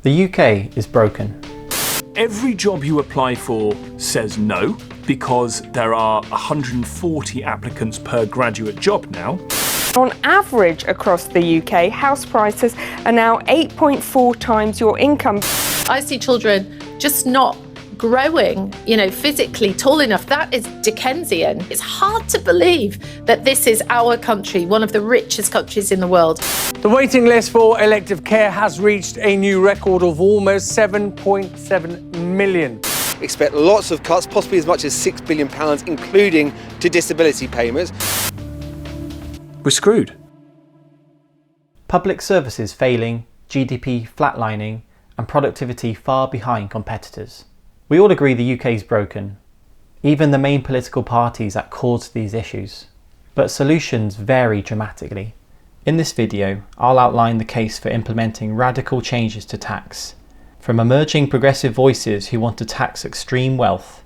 The UK is broken. Every job you apply for says no, because there are 140 applicants per graduate job now. On average across the UK, house prices are now 8.4 times your income. I see children just not growing, physically tall enough. That is Dickensian. It's hard to believe that this is our country, one of the richest countries in the world. The waiting list for elective care has reached a new record of almost 7.7 million. Expect lots of cuts, possibly as much as £6 billion, including to disability payments. We're screwed. Public services failing, GDP flatlining, and productivity far behind competitors. We all agree the UK is broken, even the main political parties that caused these issues. But solutions vary dramatically. In this video, I'll outline the case for implementing radical changes to tax, from emerging progressive voices who want to tax extreme wealth.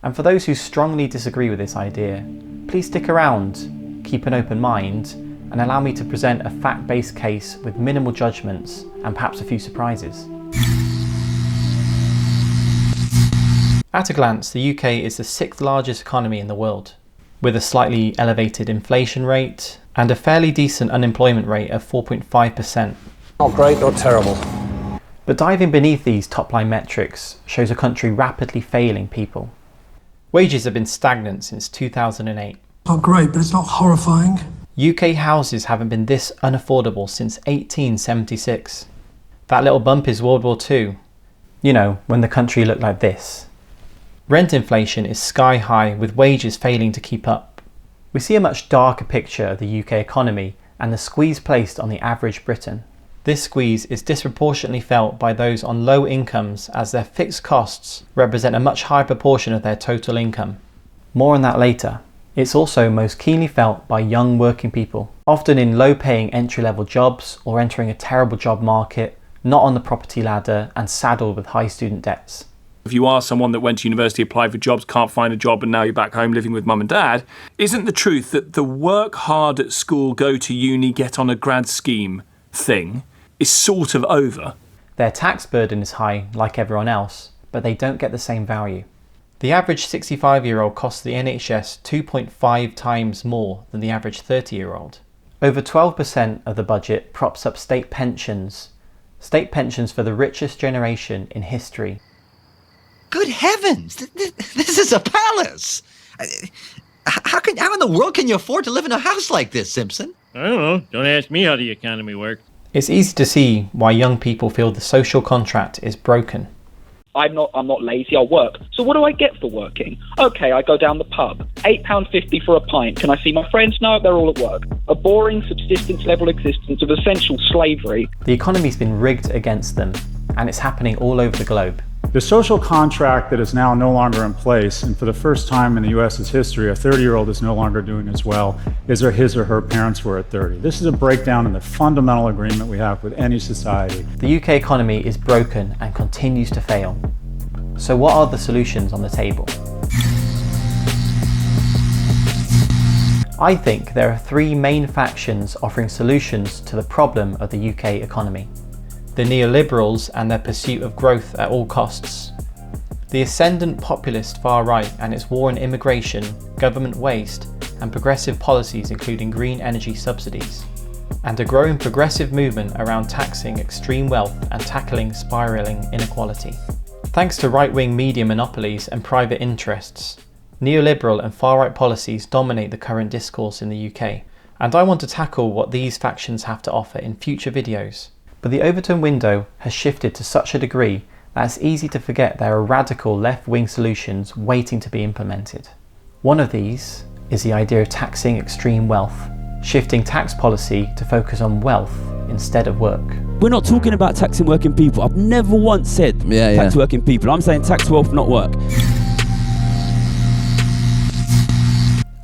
And for those who strongly disagree with this idea, please stick around, keep an open mind, and allow me to present a fact-based case with minimal judgments and perhaps a few surprises. At a glance, the UK is the 6th largest economy in the world, with a slightly elevated inflation rate and a fairly decent unemployment rate of 4.5%. Not great, not terrible. But diving beneath these top-line metrics shows a country rapidly failing people. Wages have been stagnant since 2008. Not great, but it's not horrifying. UK houses haven't been this unaffordable since 1876. That little bump is World War II. When the country looked like this. Rent inflation is sky high, with wages failing to keep up. We see a much darker picture of the UK economy and the squeeze placed on the average Briton. This squeeze is disproportionately felt by those on low incomes, as their fixed costs represent a much higher proportion of their total income. More on that later. It's also most keenly felt by young working people, often in low-paying entry-level jobs or entering a terrible job market, not on the property ladder and saddled with high student debts. If you are someone that went to university, applied for jobs, can't find a job, and now you're back home living with mum and dad, isn't the truth that the work hard at school, go to uni, get on a grad scheme thing is sort of over? Their tax burden is high, like everyone else, but they don't get the same value. The average 65-year-old costs the NHS 2.5 times more than the average 30-year-old. Over 12% of the budget props up state pensions for the richest generation in history. Good heavens! This is a palace! How in the world can you afford to live in a house like this, Simpson? I don't know. Don't ask me how the economy works. It's easy to see why young people feel the social contract is broken. I'm not lazy, I'll work. So what do I get for working? Okay, I go down the pub. £8.50 for a pint. Can I see my friends? No, they're all at work. A boring subsistence level existence of essential slavery. The economy's been rigged against them, and it's happening all over the globe. The social contract that is now no longer in place, and for the first time in the US's history, a 30-year-old is no longer doing as well as his or her parents were at 30. This is a breakdown in the fundamental agreement we have with any society. The UK economy is broken and continues to fail. So what are the solutions on the table? I think there are 3 main factions offering solutions to the problem of the UK economy. The neoliberals and their pursuit of growth at all costs. The ascendant populist far right and its war on immigration, government waste, and progressive policies including green energy subsidies. And a growing progressive movement around taxing extreme wealth and tackling spiralling inequality. Thanks to right-wing media monopolies and private interests, neoliberal and far-right policies dominate the current discourse in the UK, and I want to tackle what these factions have to offer in future videos. But the Overton window has shifted to such a degree that it's easy to forget there are radical left-wing solutions waiting to be implemented. One of these is the idea of taxing extreme wealth, shifting tax policy to focus on wealth instead of work. We're not talking about taxing working people. I've never once said tax working people. I'm saying tax wealth, not work.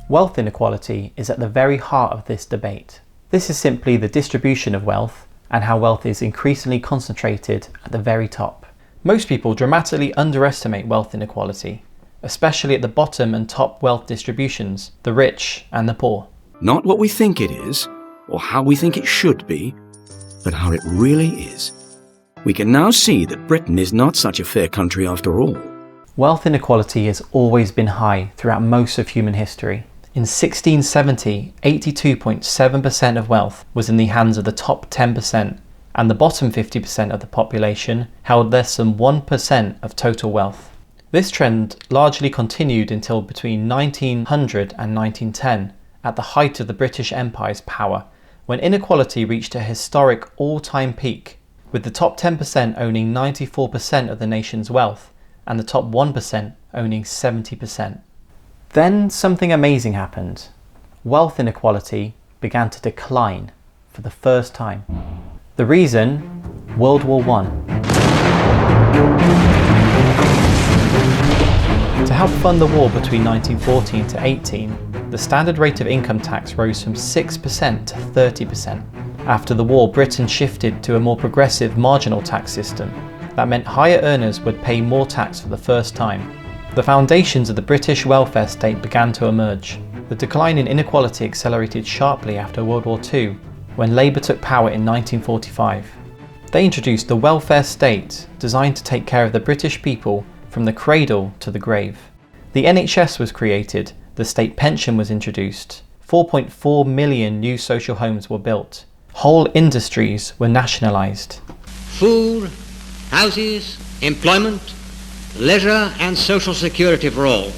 Wealth inequality is at the very heart of this debate. This is simply the distribution of wealth and how wealth is increasingly concentrated at the very top. Most people dramatically underestimate wealth inequality, especially at the bottom and top wealth distributions, the rich and the poor. Not what we think it is, or how we think it should be, but how it really is. we can now see that Britain is not such a fair country after all. Wealth inequality has always been high throughout most of human history. In 1670, 82.7% of wealth was in the hands of the top 10%, and the bottom 50% of the population held less than 1% of total wealth. This trend largely continued until between 1900 and 1910, at the height of the British Empire's power, when inequality reached a historic all-time peak, with the top 10% owning 94% of the nation's wealth, and the top 1% owning 70%. Then something amazing happened. Wealth inequality began to decline for the first time. The reason? World War I. To help fund the war between 1914 to 18, the standard rate of income tax rose from 6% to 30%. After the war, Britain shifted to a more progressive marginal tax system. That meant higher earners would pay more tax for the first time. The foundations of the British welfare state began to emerge. The decline in inequality accelerated sharply after World War II, when Labour took power in 1945. They introduced the welfare state, designed to take care of the British people from the cradle to the grave. The NHS was created, the state pension was introduced, 4.4 million new social homes were built, whole industries were nationalised. Food, houses, employment, leisure and social security for all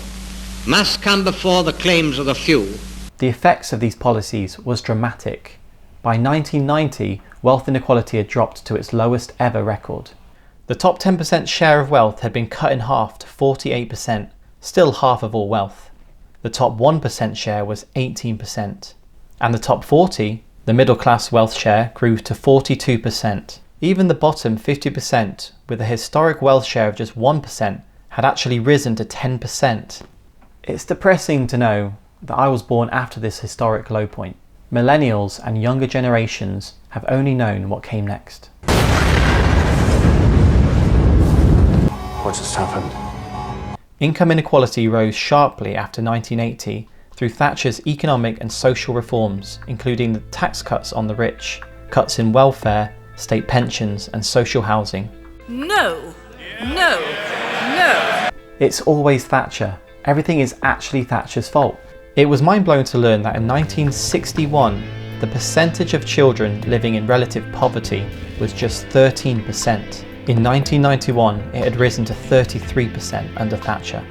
must come before the claims of the few. The effects of these policies was dramatic. By 1990, wealth inequality had dropped to its lowest ever record. The top 10% share of wealth had been cut in half to 48%, still half of all wealth. The top 1% share was 18%. And the top 40, the middle class wealth share, grew to 42%. Even the bottom 50%, with a historic wealth share of just 1%, had actually risen to 10%. It's depressing to know that I was born after this historic low point. Millennials and younger generations have only known what came next. What just happened? Income inequality rose sharply after 1980 through Thatcher's economic and social reforms, including the tax cuts on the rich, cuts in welfare, state pensions and social housing. No, no, no. It's always Thatcher. Everything is actually Thatcher's fault. It was mind-blowing to learn that in 1961, the percentage of children living in relative poverty was just 13%. In 1991, it had risen to 33% under Thatcher.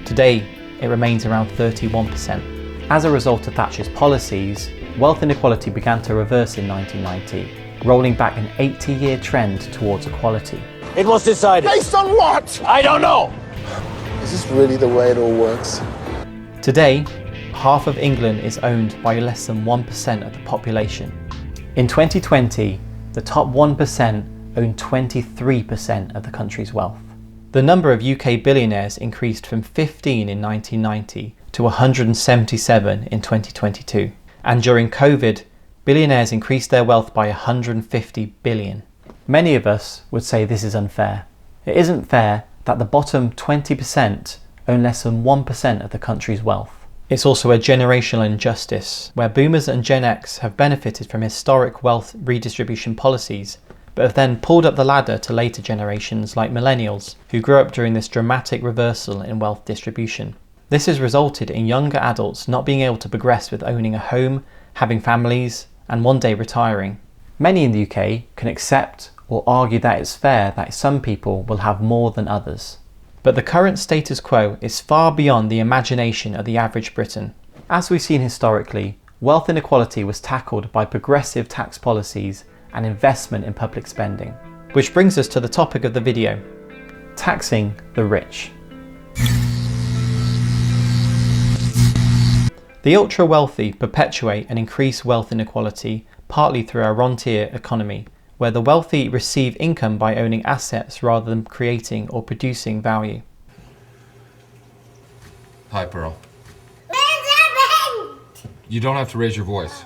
Today, it remains around 31%. As a result of Thatcher's policies, wealth inequality began to reverse in 1990, rolling back an 80-year trend towards equality. It was decided. Based on what? I don't know. Is this really the way it all works? Today, half of England is owned by less than 1% of the population. In 2020, the top 1% own 23% of the country's wealth. The number of UK billionaires increased from 15 in 1990 to 177 in 2022. And during COVID, billionaires increased their wealth by 150 billion. Many of us would say this is unfair. It isn't fair that the bottom 20% own less than 1% of the country's wealth. It's also a generational injustice, where boomers and Gen X have benefited from historic wealth redistribution policies, but have then pulled up the ladder to later generations like millennials, who grew up during this dramatic reversal in wealth distribution. This has resulted in younger adults not being able to progress with owning a home, having families, and one day retiring. Many in the UK can accept or argue that it's fair that some people will have more than others. But the current status quo is far beyond the imagination of the average Briton. As we've seen historically, wealth inequality was tackled by progressive tax policies and investment in public spending. Which brings us to the topic of the video: taxing the rich. The ultra-wealthy perpetuate and increase wealth inequality partly through our rentier economy, where the wealthy receive income by owning assets rather than creating or producing value. Hi, Pearl. You don't have to raise your voice.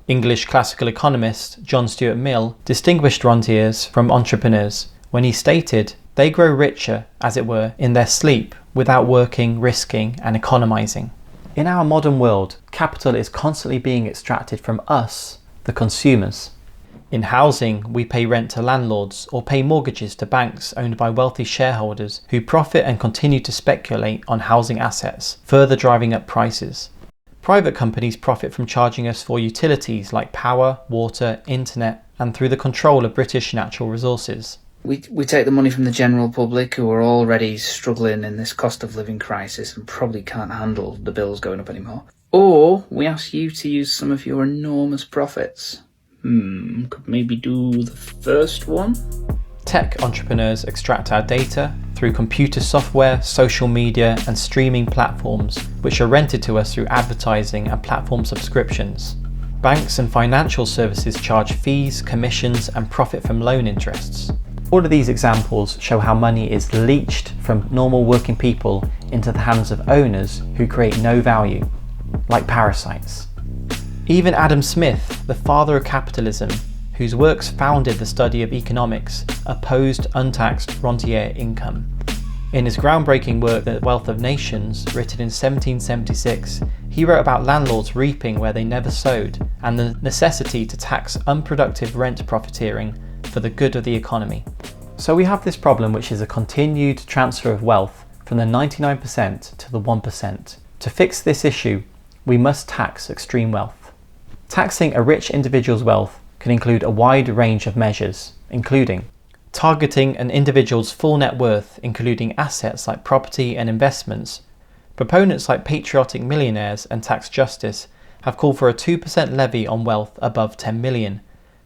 English classical economist John Stuart Mill distinguished rentiers from entrepreneurs when he stated they grow richer, as it were, in their sleep without working, risking and economizing. In our modern world, capital is constantly being extracted from us, the consumers. In housing, we pay rent to landlords or pay mortgages to banks owned by wealthy shareholders who profit and continue to speculate on housing assets, further driving up prices. Private companies profit from charging us for utilities like power, water, internet, and through the control of British natural resources. We take the money from the general public who are already struggling in this cost of living crisis and probably can't handle the bills going up anymore. Or we ask you to use some of your enormous profits. Could maybe do the first one? Tech entrepreneurs extract our data through computer software, social media, and streaming platforms, which are rented to us through advertising and platform subscriptions. Banks and financial services charge fees, commissions, and profit from loan interests. All of these examples show how money is leached from normal working people into the hands of owners who create no value, like parasites. Even Adam Smith, the father of capitalism, whose works founded the study of economics, opposed untaxed rentier income. In his groundbreaking work, The Wealth of Nations, written in 1776, he wrote about landlords reaping where they never sowed and the necessity to tax unproductive rent profiteering for the good of the economy. So we have this problem, which is a continued transfer of wealth from the 99% to the 1%. To fix this issue, we must tax extreme wealth. Taxing a rich individual's wealth can include a wide range of measures, including targeting an individual's full net worth, including assets like property and investments. Proponents like Patriotic Millionaires and Tax Justice have called for a 2% levy on wealth above 10 million.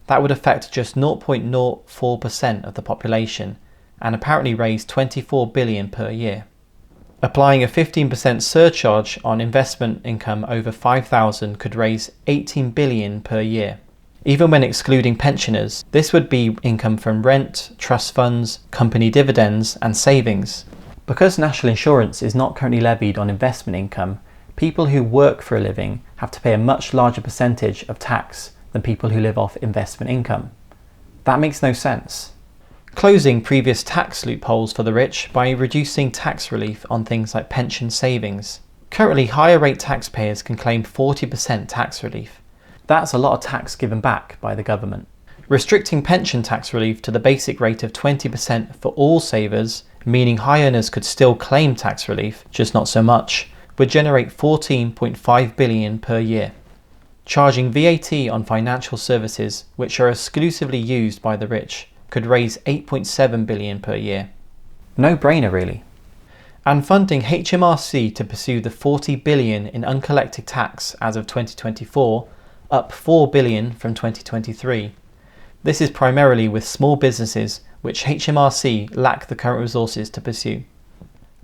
That would affect just 0.04% of the population and apparently raise 24 billion per year. Applying a 15% surcharge on investment income over 5,000 could raise 18 billion per year. Even when excluding pensioners, this would be income from rent, trust funds, company dividends, and savings. Because national insurance is not currently levied on investment income, people who work for a living have to pay a much larger percentage of tax than people who live off investment income. That makes no sense. Closing previous tax loopholes for the rich by reducing tax relief on things like pension savings. Currently, higher rate taxpayers can claim 40% tax relief. That's a lot of tax given back by the government. Restricting pension tax relief to the basic rate of 20% for all savers, meaning high earners could still claim tax relief, just not so much, would generate 14.5 billion per year. Charging VAT on financial services, which are exclusively used by the rich, could raise 8.7 billion per year. No brainer really. And funding HMRC to pursue the 40 billion in uncollected tax as of 2024, up 4 billion from 2023. This is primarily with small businesses which HMRC lack the current resources to pursue.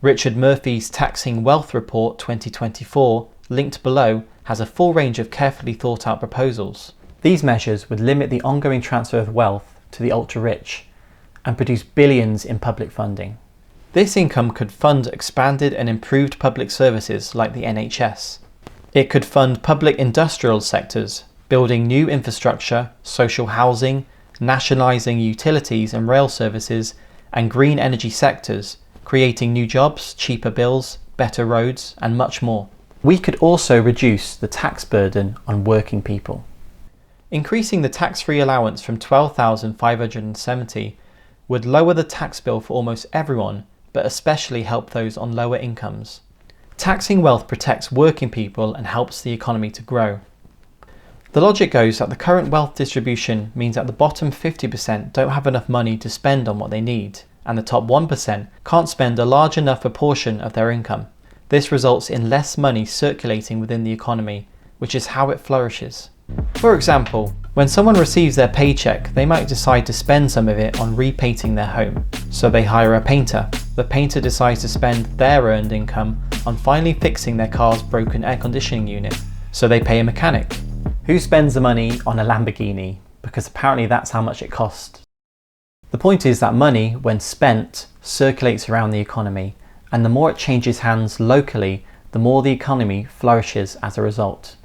Richard Murphy's Taxing Wealth Report 2024, linked below, has a full range of carefully thought out proposals. These measures would limit the ongoing transfer of wealth to the ultra-rich and produce billions in public funding. This income could fund expanded and improved public services like the NHS. It could fund public industrial sectors, building new infrastructure, social housing, nationalising utilities and rail services, and green energy sectors, creating new jobs, cheaper bills, better roads, and much more. We could also reduce the tax burden on working people. Increasing the tax-free allowance from 12,570 would lower the tax bill for almost everyone, but especially help those on lower incomes. Taxing wealth protects working people and helps the economy to grow. The logic goes that the current wealth distribution means that the bottom 50% don't have enough money to spend on what they need, and the top 1% can't spend a large enough proportion of their income. This results in less money circulating within the economy, which is how it flourishes. For example, when someone receives their paycheck, they might decide to spend some of it on repainting their home. So they hire a painter. The painter decides to spend their earned income on finally fixing their car's broken air conditioning unit. So they pay a mechanic. Who spends the money on a Lamborghini? Because apparently that's how much it costs. The point is that money, when spent, circulates around the economy, and the more it changes hands locally, the more the economy flourishes as a result.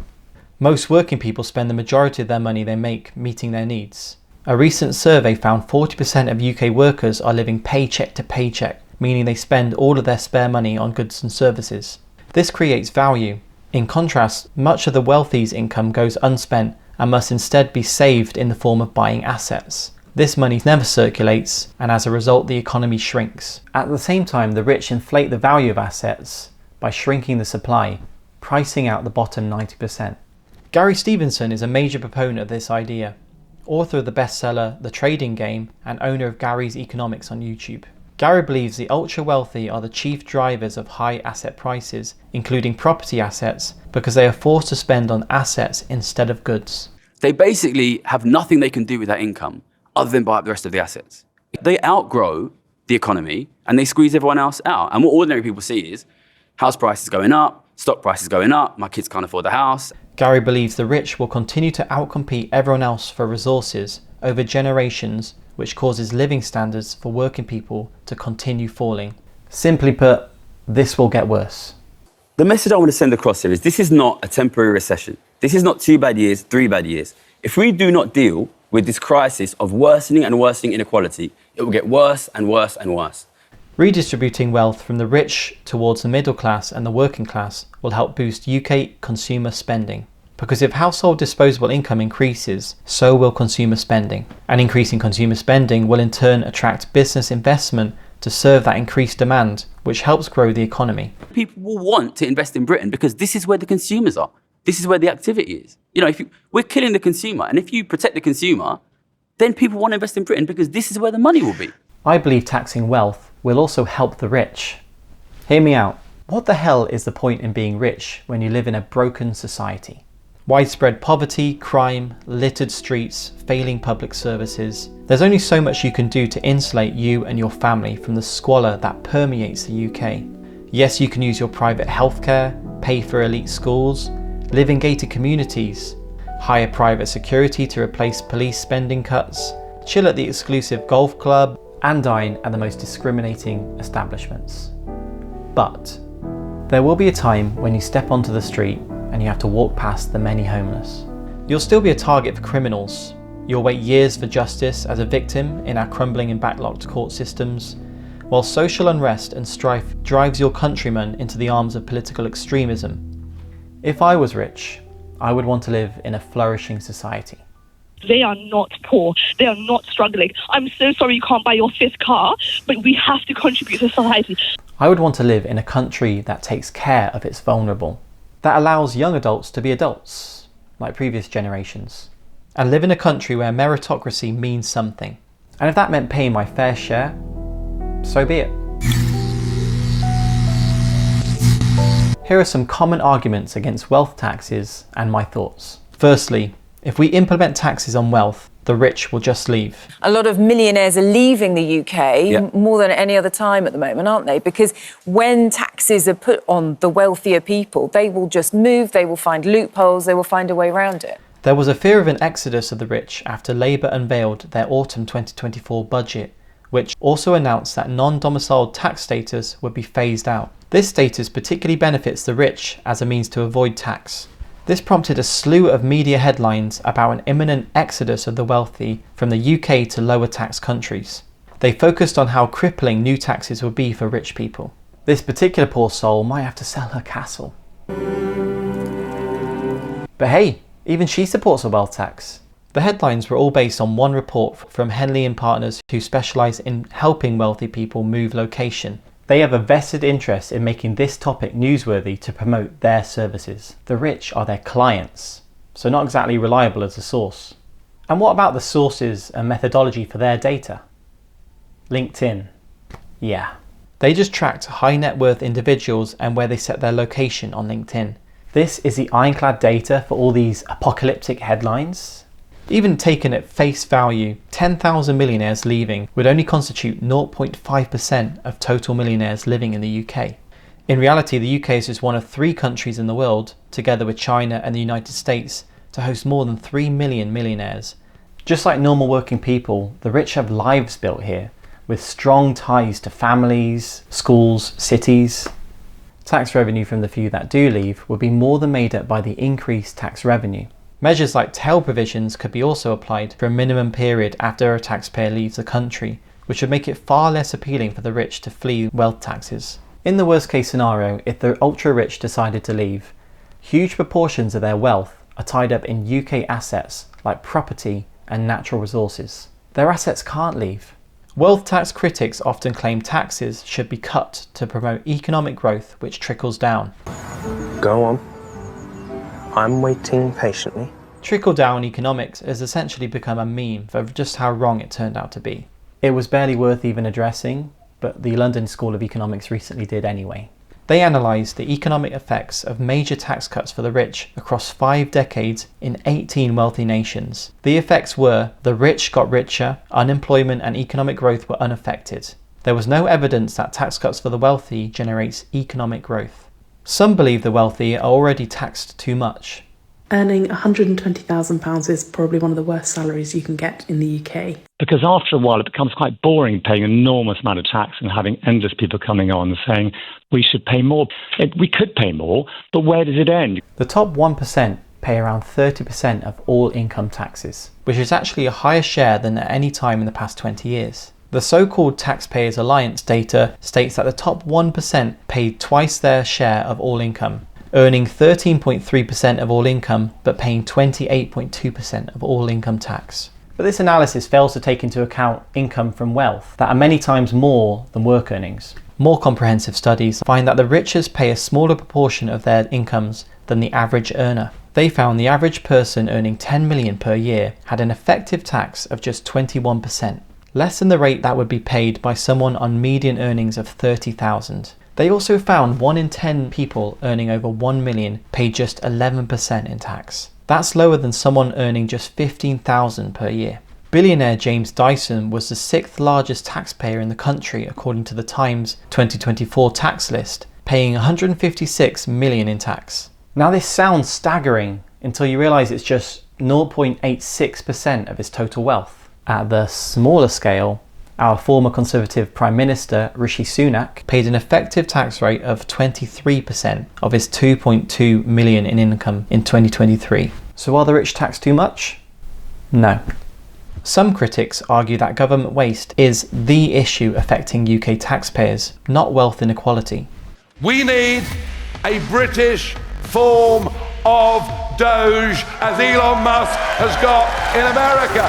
Most working people spend the majority of their money they make meeting their needs. A recent survey found 40% of UK workers are living paycheck to paycheck, meaning they spend all of their spare money on goods and services. This creates value. In contrast, much of the wealthy's income goes unspent and must instead be saved in the form of buying assets. This money never circulates, and as a result the economy shrinks. At the same time, the rich inflate the value of assets by shrinking the supply, pricing out the bottom 90%. Gary Stevenson is a major proponent of this idea, author of the bestseller The Trading Game and owner of Gary's Economics on YouTube. Gary believes the ultra-wealthy are the chief drivers of high asset prices, including property assets, because they are forced to spend on assets instead of goods. They basically have nothing they can do with that income other than buy up the rest of the assets. They outgrow the economy and they squeeze everyone else out. And what ordinary people see is house prices going up, stock prices going up, my kids can't afford the house. Gary believes the rich will continue to outcompete everyone else for resources over generations, which causes living standards for working people to continue falling. Simply put, this will get worse. The message I want to send across here is this is not a temporary recession. This is not 2 bad years, 3 bad years. If we do not deal with this crisis of worsening and worsening inequality, it will get worse and worse and worse. Redistributing wealth from the rich towards the middle class and the working class will help boost UK consumer spending. Because if household disposable income increases, so will consumer spending. And increasing consumer spending will in turn attract business investment to serve that increased demand, which helps grow the economy. People will want to invest in Britain because this is where the consumers are. This is where the activity is. You know, we're killing the consumer, and if you protect the consumer, then people want to invest in Britain because this is where the money will be. I believe taxing wealth will also help the rich. Hear me out. What the hell is the point in being rich when you live in a broken society? Widespread poverty, crime, littered streets, failing public services. There's only so much you can do to insulate you and your family from the squalor that permeates the UK. Yes, you can use your private healthcare, pay for elite schools, live in gated communities, hire private security to replace police spending cuts, chill at the exclusive golf club, and dine at the most discriminating establishments. But there will be a time when you step onto the street and you have to walk past the many homeless. You'll still be a target for criminals. You'll wait years for justice as a victim in our crumbling and backlogged court systems, while social unrest and strife drives your countrymen into the arms of political extremism. If I was rich, I would want to live in a flourishing society. They are not poor. They are not struggling. I'm so sorry you can't buy your 5th car, but we have to contribute to society. I would want to live in a country that takes care of its vulnerable, that allows young adults to be adults, like previous generations, and live in a country where meritocracy means something. And if that meant paying my fair share, so be it. Here are some common arguments against wealth taxes and my thoughts. Firstly, if we implement taxes on wealth, the rich will just leave. A lot of millionaires are leaving the UK more than any other time at the moment, aren't they? Because when taxes are put on the wealthier people, they will just move, they will find loopholes, they will find a way around it. There was a fear of an exodus of the rich after Labour unveiled their autumn 2024 budget, which also announced that non-domiciled tax status would be phased out. This status particularly benefits the rich as a means to avoid tax. This prompted a slew of media headlines about an imminent exodus of the wealthy from the UK to lower tax countries. They focused on how crippling new taxes would be for rich people. This particular poor soul might have to sell her castle. But hey, even she supports a wealth tax. The headlines were all based on one report from Henley & Partners, who specialise in helping wealthy people move location. They have a vested interest in making this topic newsworthy to promote their services. The rich are their clients, so not exactly reliable as a source. And what about the sources and methodology for their data? LinkedIn. Yeah. They just tracked high net worth individuals and where they set their location on LinkedIn. This is the ironclad data for all these apocalyptic headlines. Even taken at face value, 10,000 millionaires leaving would only constitute 0.5% of total millionaires living in the UK. In reality, the UK is just one of 3 countries in the world, together with China and the United States, to host more than 3 million millionaires. Just like normal working people, the rich have lives built here, with strong ties to families, schools, cities. Tax revenue from the few that do leave would be more than made up by the increased tax revenue. Measures like tail provisions could be also applied for a minimum period after a taxpayer leaves the country, which would make it far less appealing for the rich to flee wealth taxes. In the worst case scenario, if the ultra rich decided to leave, huge proportions of their wealth are tied up in UK assets like property and natural resources. Their assets can't leave. Wealth tax critics often claim taxes should be cut to promote economic growth which trickles down. Go on. I'm waiting patiently. Trickle-down economics has essentially become a meme for just how wrong it turned out to be. It was barely worth even addressing, but the London School of Economics recently did anyway. They analysed the economic effects of major tax cuts for the rich across 5 decades in 18 wealthy nations. The effects were the rich got richer, unemployment and economic growth were unaffected. There was no evidence that tax cuts for the wealthy generates economic growth. Some believe the wealthy are already taxed too much. Earning £120,000 is probably one of the worst salaries you can get in the UK. Because after a while it becomes quite boring paying an enormous amount of tax and having endless people coming on and saying we should pay more. We could pay more, but where does it end? The top 1% pay around 30% of all income taxes, which is actually a higher share than at any time in the past 20 years. The so-called Taxpayers Alliance data states that the top 1% paid twice their share of all income, earning 13.3% of all income but paying 28.2% of all income tax. But this analysis fails to take into account income from wealth that are many times more than work earnings. More comprehensive studies find that the richest pay a smaller proportion of their incomes than the average earner. They found the average person earning 10 million per year had an effective tax of just 21%, less than the rate that would be paid by someone on median earnings of 30,000. They also found 1 in 10 people earning over 1 million paid just 11% in tax. That's lower than someone earning just 15,000 per year. Billionaire James Dyson was the 6th largest taxpayer in the country according to the Times 2024 tax list, paying 156 million in tax. Now this sounds staggering until you realise it's just 0.86% of his total wealth. At the smaller scale, our former Conservative Prime Minister Rishi Sunak paid an effective tax rate of 23% of his 2.2 million in income in 2023. So are the rich taxed too much? No. Some critics argue that government waste is the issue affecting UK taxpayers, not wealth inequality. We need a British form of Doge, as Elon Musk has got in America.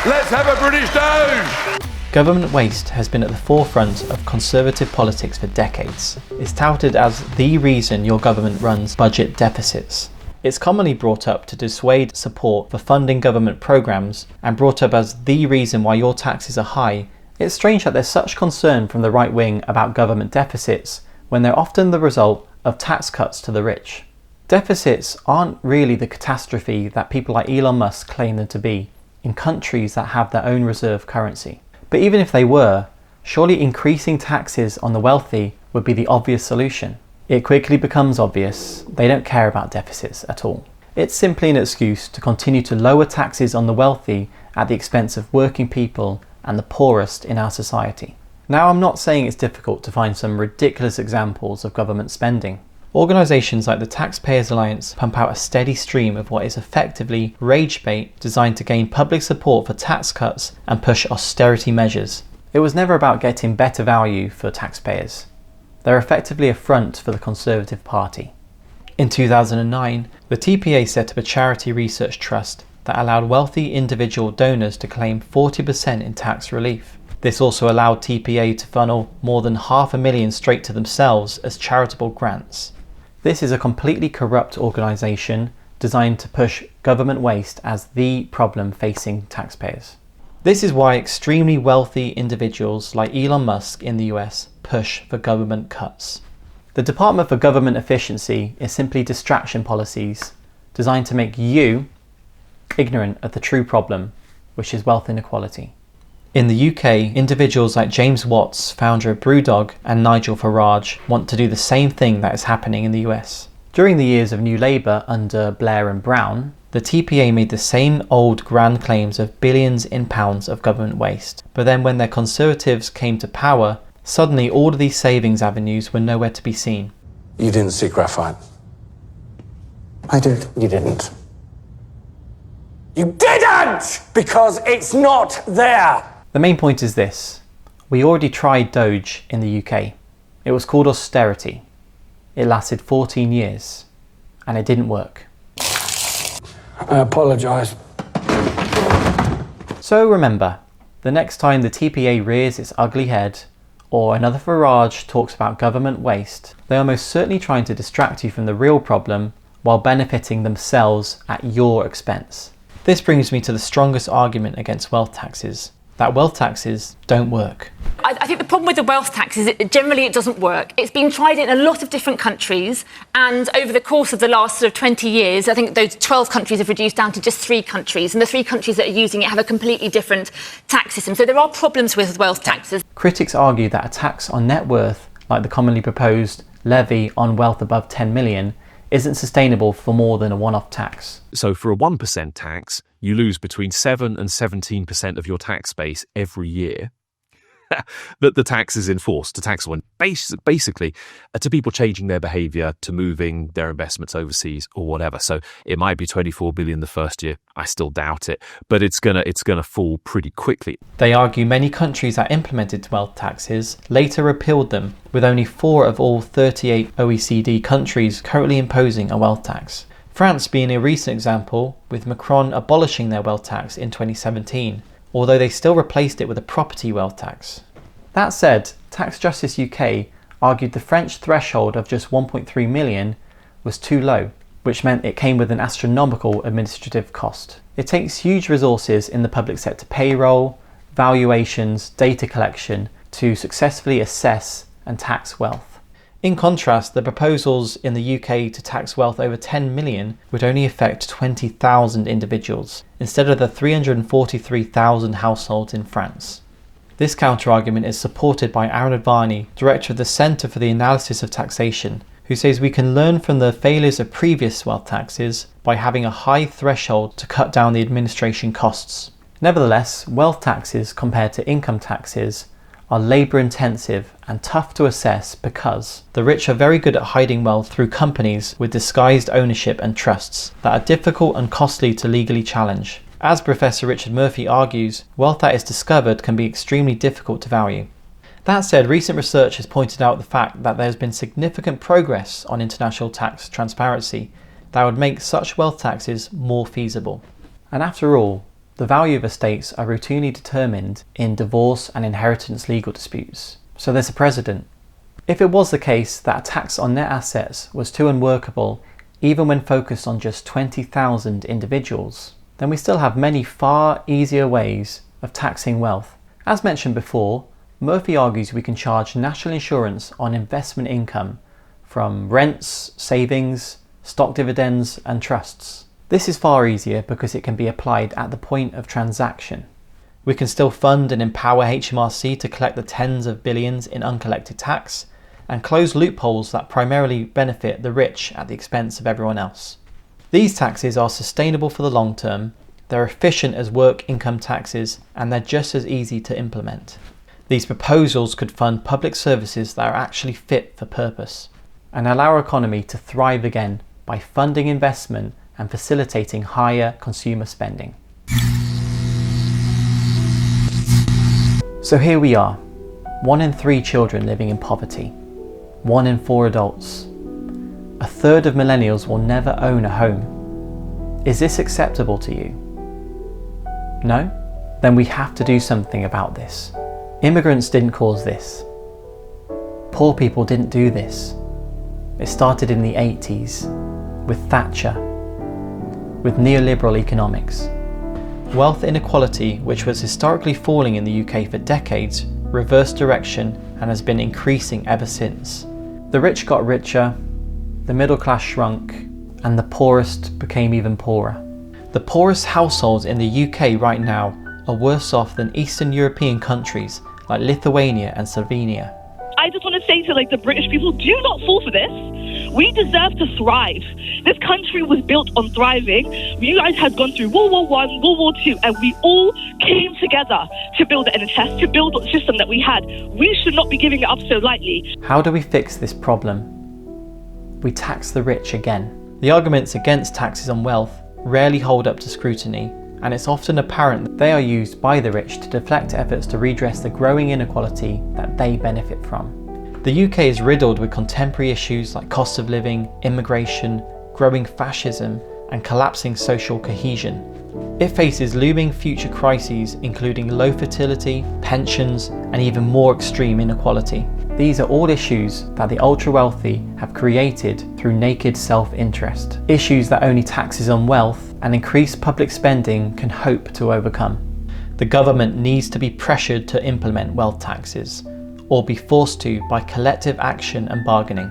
Let's have a British Doge! Government waste has been at the forefront of Conservative politics for decades. It's touted as the reason your government runs budget deficits. It's commonly brought up to dissuade support for funding government programmes and brought up as the reason why your taxes are high. It's strange that there's such concern from the right wing about government deficits when they're often the result of tax cuts to the rich. Deficits aren't really the catastrophe that people like Elon Musk claim them to be in countries that have their own reserve currency. But even if they were, surely increasing taxes on the wealthy would be the obvious solution. It quickly becomes obvious they don't care about deficits at all. It's simply an excuse to continue to lower taxes on the wealthy at the expense of working people and the poorest in our society. Now, I'm not saying it's difficult to find some ridiculous examples of government spending. Organisations like the Taxpayers Alliance pump out a steady stream of what is effectively rage bait designed to gain public support for tax cuts and push austerity measures. It was never about getting better value for taxpayers. They're effectively a front for the Conservative Party. In 2009, the TPA set up a charity research trust that allowed wealthy individual donors to claim 40% in tax relief. This also allowed TPA to funnel more than $500,000 straight to themselves as charitable grants. This is a completely corrupt organisation designed to push government waste as the problem facing taxpayers. This is why extremely wealthy individuals like Elon Musk in the US push for government cuts. The Department for Government Efficiency is simply distraction policies designed to make you ignorant of the true problem, which is wealth inequality. In the UK, individuals like James Watts, founder of Brewdog, and Nigel Farage want to do the same thing that is happening in the US. During the years of New Labour under Blair and Brown, the TPA made the same old grand claims of billions in pounds of government waste. But then when their Conservatives came to power, suddenly all of these savings avenues were nowhere to be seen. You didn't see graphite. I did. You didn't. You didn't! Because it's not there! The main point is this. We already tried Doge in the UK. It was called austerity. It lasted 14 years. And it didn't work. I apologise. So remember, the next time the TPA rears its ugly head, or another Farage talks about government waste, they are most certainly trying to distract you from the real problem while benefiting themselves at your expense. This brings me to the strongest argument against wealth taxes, that wealth taxes don't work. I think the problem with the wealth tax is generally it doesn't work. It's been tried in a lot of different countries, and over the course of the last sort of 20 years, I think those 12 countries have reduced down to just 3 countries, and the 3 countries that are using it have a completely different tax system. So there are problems with wealth taxes. Critics argue that a tax on net worth, like the commonly proposed levy on wealth above 10 million, isn't sustainable for more than a one-off tax. So for a 1% tax, you lose between 7 and 17% of your tax base every year that the tax is enforced. The tax on basically to people changing their behaviour, to moving their investments overseas or whatever. So it might be 24 billion the first year. I still doubt it, but it's gonna fall pretty quickly. They argue many countries that implemented wealth taxes later repealed them, with only 4 of all 38 OECD countries currently imposing a wealth tax. France being a recent example, with Macron abolishing their wealth tax in 2017, although they still replaced it with a property wealth tax. That said, Tax Justice UK argued the French threshold of just 1.3 million was too low, which meant it came with an astronomical administrative cost. It takes huge resources in the public sector payroll, valuations, data collection to successfully assess and tax wealth. In contrast, the proposals in the UK to tax wealth over 10 million would only affect 20,000 individuals, instead of the 343,000 households in France. This counter-argument is supported by Arun Advani, director of the Centre for the Analysis of Taxation, who says we can learn from the failures of previous wealth taxes by having a high threshold to cut down the administration costs. Nevertheless, wealth taxes compared to income taxes are labour intensive and tough to assess because the rich are very good at hiding wealth through companies with disguised ownership and trusts that are difficult and costly to legally challenge. As Professor Richard Murphy argues, wealth that is discovered can be extremely difficult to value. That said, recent research has pointed out the fact that there has been significant progress on international tax transparency that would make such wealth taxes more feasible. And after all, the value of estates are routinely determined in divorce and inheritance legal disputes, so there's a precedent. If it was the case that a tax on net assets was too unworkable, even when focused on just 20,000 individuals, then we still have many far easier ways of taxing wealth. As mentioned before, Murphy argues we can charge national insurance on investment income from rents, savings, stock dividends and trusts. This is far easier because it can be applied at the point of transaction. We can still fund and empower HMRC to collect the tens of billions in uncollected tax and close loopholes that primarily benefit the rich at the expense of everyone else. These taxes are sustainable for the long term, they're efficient as work income taxes, and they're just as easy to implement. These proposals could fund public services that are actually fit for purpose and allow our economy to thrive again by funding investment and facilitating higher consumer spending. So here we are, 1 in 3 children living in poverty, 1 in 4 adults. A third of millennials will never own a home. Is this acceptable to you? No? Then we have to do something about this. Immigrants didn't cause this. Poor people didn't do this. It started in the 80s, with Thatcher, with neoliberal economics. Wealth inequality, which was historically falling in the UK for decades, reversed direction and has been increasing ever since. The rich got richer, the middle class shrunk, and the poorest became even poorer. The poorest households in the UK right now are worse off than Eastern European countries like Lithuania and Slovenia. I just want to say to the British people, do not fall for this. We deserve to thrive. This country was built on thriving. You guys had gone through World War I, World War II, and we all came together to build the NHS, to build the system that we had. We should not be giving it up so lightly. How do we fix this problem? We tax the rich again. The arguments against taxes on wealth rarely hold up to scrutiny, and it's often apparent that they are used by the rich to deflect efforts to redress the growing inequality that they benefit from. The UK is riddled with contemporary issues like cost of living, immigration, growing fascism, and collapsing social cohesion. It faces looming future crises including low fertility, pensions, and even more extreme inequality. These are all issues that the ultra-wealthy have created through naked self-interest. Issues that only taxes on wealth and increased public spending can hope to overcome. The government needs to be pressured to implement wealth taxes, or be forced to by collective action and bargaining.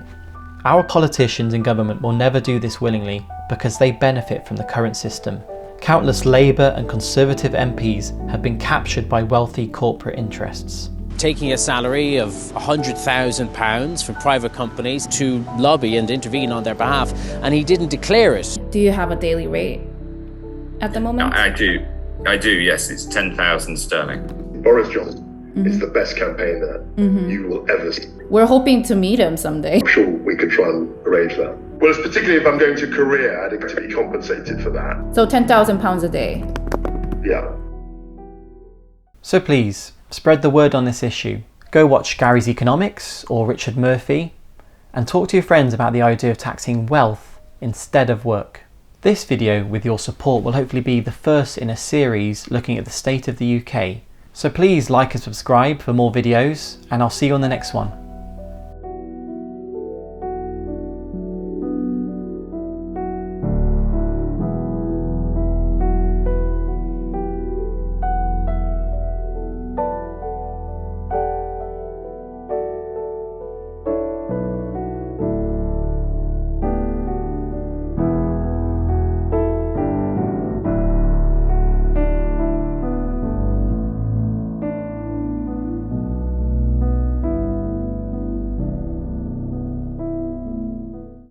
Our politicians in government will never do this willingly because they benefit from the current system. Countless Labour and Conservative MPs have been captured by wealthy corporate interests. Taking a salary of £100,000 from private companies to lobby and intervene on their behalf, and he didn't declare it. Do you have a daily rate at the moment? I do, yes. It's 10,000 sterling. Boris Johnson is the best campaigner you will ever see. We're hoping to meet him someday. I'm sure we could try and arrange that. Well, it's particularly if I'm going to Korea, I'd expect to be compensated for that. So £10,000 a day? Yeah. So please, spread the word on this issue. Go watch Gary's Economics or Richard Murphy and talk to your friends about the idea of taxing wealth instead of work. This video, with your support, will hopefully be the first in a series looking at the state of the UK. So please like and subscribe for more videos, and I'll see you on the next one.